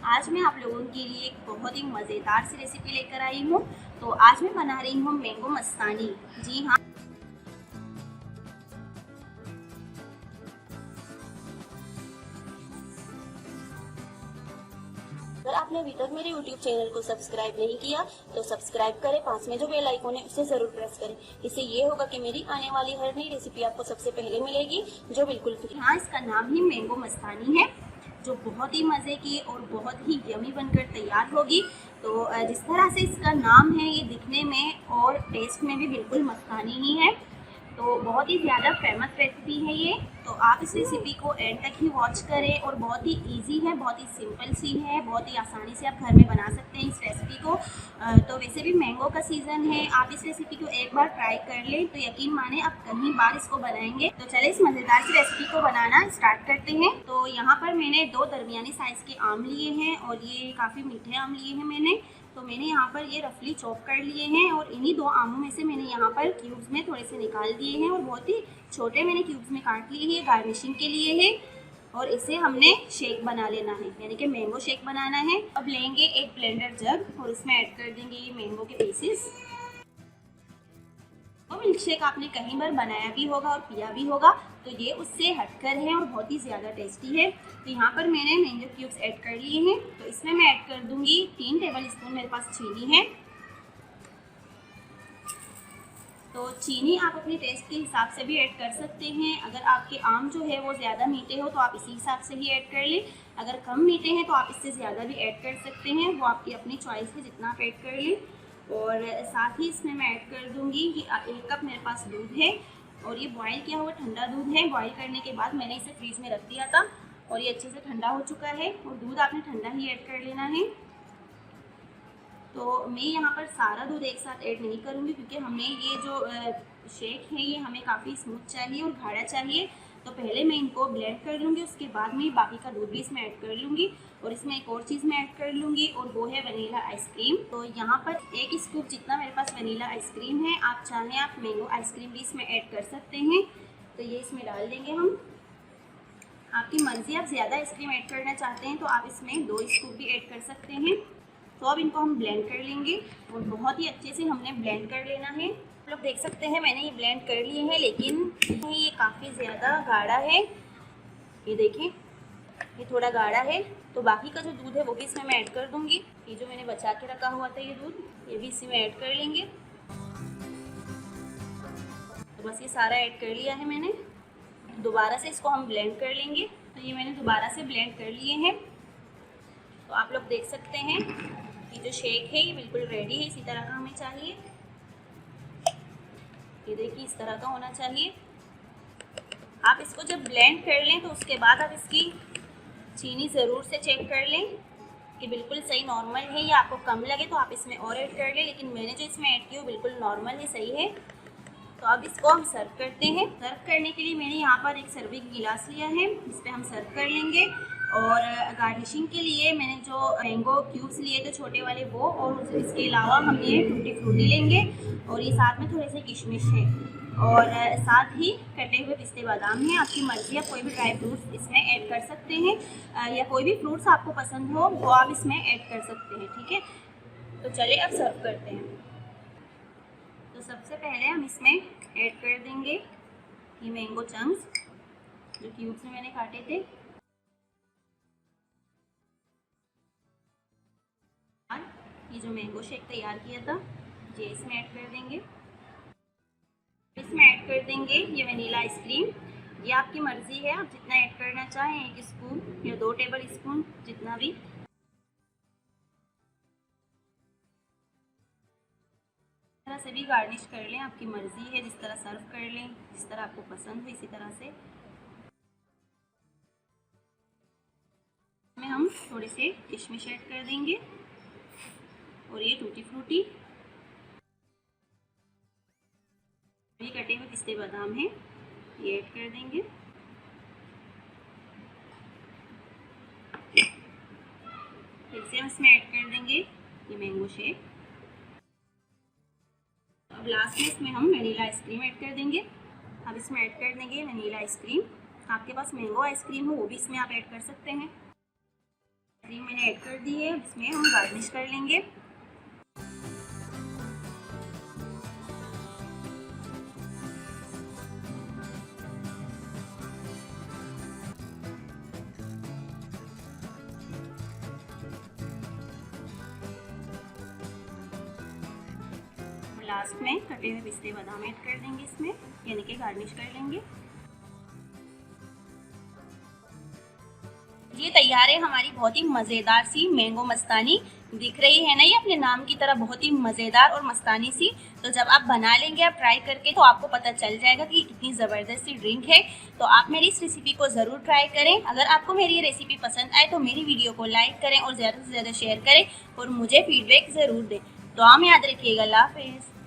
आज मैं आप लोगों के लिए एक बहुत ही मज़ेदार सी रेसिपी लेकर आई हूँ। तो आज मैं बना रही हूँ मैंगो मस्तानी। जी हाँ, अगर आपने अभी तक मेरे YouTube चैनल को सब्सक्राइब नहीं किया तो सब्सक्राइब करें, पास में जो बेल आइकन है उसे जरूर प्रेस करें। इससे ये होगा कि मेरी आने वाली हर नई रेसिपी आपको सबसे पहले मिलेगी, जो बिल्कुल फ्री। हाँ, इसका नाम ही मैंगो मस्तानी है, जो बहुत ही मज़े की और बहुत ही यमी बनकर तैयार होगी। तो जिस तरह से इसका नाम है, ये दिखने में और टेस्ट में भी बिल्कुल मस्तानी ही है। तो बहुत ही ज़्यादा फेमस रेसिपी है ये। तो आप इस रेसिपी को एंड तक ही वॉच करें और बहुत ही इजी है, बहुत ही सिंपल सी है, बहुत ही आसानी से आप घर में बना सकते हैं इस रेसिपी को। तो वैसे भी मैंगो का सीज़न है, आप इस रेसिपी को एक बार ट्राई कर लें तो यकीन माने आप कहीं बार इसको बनाएंगे। तो चलिए इस मज़ेदार सी रेसिपी को बनाना स्टार्ट करते हैं। तो यहाँ पर मैंने 2 दरमियानी साइज़ के आम लिए हैं और ये काफ़ी मीठे आम लिए हैं मैंने। तो मैंने यहाँ पर ये रफली चॉप कर लिए हैं और इन्हीं 2 आमों में से मैंने यहाँ पर क्यूब्स में थोड़े से निकाल दिए हैं और बहुत ही छोटे मैंने क्यूब्स में काट लिए हैं, गार्निशिंग के लिए है। और इसे हमने शेक बना लेना है, यानी कि मैंगो शेक बनाना है। अब लेंगे एक ब्लेंडर जग और इसमें ऐड कर देंगे ये मैंगो के पीसेस। और मिल्क शेक आपने कहीं बार बनाया भी होगा और पिया भी होगा, तो ये उससे हटकर है और बहुत ही ज़्यादा टेस्टी है। तो यहाँ पर मैंने मैंगो क्यूब्स ऐड कर लिए हैं। तो इसमें मैं ऐड कर दूंगी 3 टेबल स्पून मेरे पास चीनी है। तो चीनी आप अपने टेस्ट के हिसाब से भी ऐड कर सकते हैं। अगर आपके आम जो है वो ज़्यादा मीठे हो तो आप इसी हिसाब से ही ऐड कर लें। अगर कम मीठे हैं तो आप इससे ज़्यादा भी ऐड कर सकते हैं, वो आपकी अपनी चॉइस है जितना आप ऐड कर लें। और साथ ही इसमें मैं ऐड कर दूंगी कि 1 कप मेरे पास दूध है और ये बॉयल किया हुआ ठंडा दूध है। बॉयल करने के बाद मैंने इसे फ्रीज में रख दिया था और ये अच्छे से ठंडा हो चुका है। और दूध आपने ठंडा ही ऐड कर लेना है। तो मैं यहाँ पर सारा दूध एक साथ ऐड नहीं करूँगी, क्योंकि हमें ये जो शेक है ये हमें काफ़ी स्मूथ चाहिए और गाढ़ा चाहिए। तो पहले मैं इनको ब्लेंड कर लूँगी, उसके बाद मैं बाकी का दूध भी इसमें ऐड कर लूँगी। और इसमें एक और चीज़ मैं ऐड कर लूँगी और वो है वनीला आइसक्रीम। तो यहाँ पर 1 स्कूप जितना मेरे पास वनीला आइसक्रीम है, आप चाहें आप मैंगो आइसक्रीम भी इसमें ऐड कर सकते हैं। तो ये इसमें डाल देंगे हम। आपकी मर्ज़ी, आप ज़्यादा आइसक्रीम ऐड करना चाहते हैं तो आप इसमें 2 स्कूप भी ऐड कर सकते हैं। तो अब इनको हम ब्लेंड कर लेंगे और बहुत ही अच्छे से हमने ब्लेंड कर लेना है। आप लोग देख सकते हैं मैंने ये ब्लेंड कर लिए हैं, लेकिन ये काफ़ी ज़्यादा गाढ़ा है। ये देखें, ये थोड़ा गाढ़ा है। तो बाकी का जो दूध है वो भी इसमें मैं ऐड कर दूँगी। ये जो मैंने बचा के रखा हुआ था ये दूध, ये भी इसमें ऐड कर लेंगे। तो बस ये सारा ऐड कर लिया है मैंने। दोबारा से इसको हम ब्लेंड कर लेंगे। तो ये मैंने दोबारा से ब्लेंड कर लिए हैं। तो आप लोग देख सकते हैं ये जो शेक है ये बिल्कुल रेडी है, इसी तरह का हमें चाहिए। ये देखिए इस तरह का होना चाहिए। आप इसको जब ब्लेंड कर लें तो उसके बाद आप इसकी चीनी ज़रूर से चेक कर लें कि बिल्कुल सही नॉर्मल है, या आपको कम लगे तो आप इसमें और ऐड कर लें। लेकिन मैंने जो इसमें ऐड किया वो बिल्कुल नॉर्मल है, सही है। तो अब इसको हम सर्व करते हैं। सर्व करने के लिए मैंने यहाँ पर एक सर्विंग गिलास लिया है, इस पर हम सर्व कर लेंगे। और गार्निशिंग के लिए मैंने जो मैंगो क्यूब्स लिए थे छोटे वाले वो, और इसके अलावा हम ये टूटी फ्रूटी लेंगे और ये साथ में थोड़े से किशमिश है और साथ ही कटे हुए पिस्ते बादाम हैं। आपकी मर्ज़ी, आप कोई भी ड्राई फ्रूट्स इसमें ऐड कर सकते हैं या कोई भी फ्रूट्स आपको पसंद हो वो आप इसमें ऐड कर सकते हैं। ठीक है, तो चलिए अब सर्व करते हैं। तो सबसे पहले हम इसमें ऐड कर देंगे ये मैंगो चंक्स जो क्यूब्स में मैंने काटे थे। और ये जो मैंगो शेक तैयार किया था ये इसमें ऐड कर देंगे। इसमें ऐड कर देंगे ये वनीला आइसक्रीम। ये आपकी मर्ज़ी है, आप जितना ऐड करना चाहें, 1 स्पून या 2 टेबल स्पून, जितना भी। तरह से भी गार्निश कर लें, आपकी मर्ज़ी है, जिस तरह सर्व कर लें, जिस तरह आपको पसंद है इसी तरह से। इसमें हम थोड़े से किशमिश ऐड कर देंगे और ये टूटी फ्रूटी, ये कटे हुए पिस्ते बादाम हैं, ये ऐड कर देंगे। फिर से हम इसमें ऐड कर देंगे ये मैंगो शेक। अब लास्ट में इसमें हम वनीला आइसक्रीम ऐड कर देंगे। अब इसमें ऐड कर देंगे वनीला आइसक्रीम। आपके पास मैंगो आइसक्रीम हो वो भी इसमें आप ऐड कर सकते हैं। आइसक्रीम मैंने ऐड कर दी है, इसमें हम गार्निश कर लेंगे। लास्ट में कटे हुए पिस्ते बादाम ऐड कर देंगे इसमें, यानी कि गार्निश कर लेंगे। ये तैयार है हमारी बहुत ही मज़ेदार सी मैंगो मस्तानी। दिख रही है ना ये अपने नाम की तरह बहुत ही मज़ेदार और मस्तानी सी। तो जब आप बना लेंगे, आप ट्राई करके, तो आपको पता चल जाएगा कि कितनी ज़बरदस्त सी ड्रिंक है। तो आप मेरी इस रेसिपी को ज़रूर ट्राई करें। अगर आपको मेरी ये रेसिपी पसंद आए तो मेरी वीडियो को लाइक करें और ज़्यादा से ज़्यादा शेयर करें और मुझे फीडबैक ज़रूर दें। तो आप याद रखिएगा। अल्लाह हाफ़िज़।